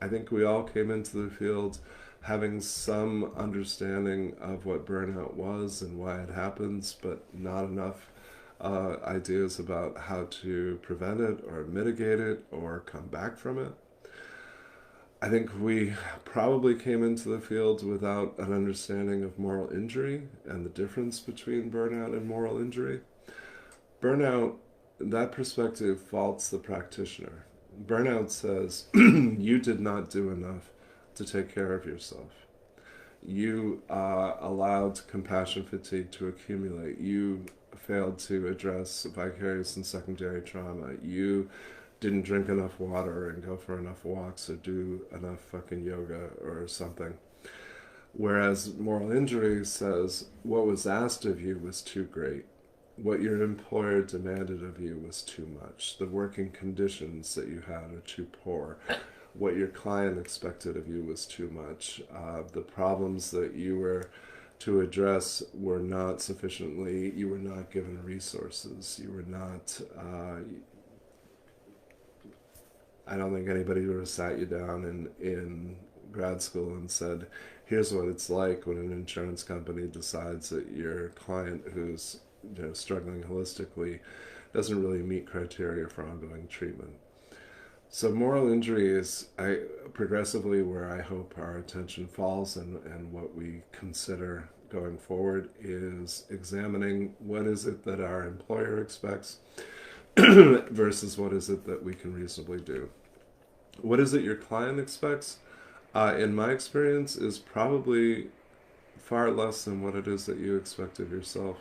I think we all came into the field having some understanding of what burnout was and why it happens, but not enough ideas about how to prevent it or mitigate it or come back from it. I think we probably came into the field without an understanding of moral injury and the difference between burnout and moral injury. Burnout, that perspective faults the practitioner. Burnout says you did not do enough to take care of yourself. You allowed compassion fatigue to accumulate. You failed to address vicarious and secondary trauma. You didn't drink enough water and go for enough walks or do enough fucking yoga or something. Whereas moral injury says what was asked of you was too great. What your employer demanded of you was too much. The working conditions that you had are too poor. What your client expected of you was too much. The problems that you were to address were not sufficiently, you were not given resources. You were not, I don't think anybody would have sat you down in grad school and said, here's what it's like when an insurance company decides that your client who's struggling holistically doesn't really meet criteria for ongoing treatment. So moral injury is progressively where I hope our attention falls, and what we consider going forward is examining what is it that our employer expects versus what is it that we can reasonably do. What is it your client expects? In my experience, is probably far less than what it is that you expect of yourself.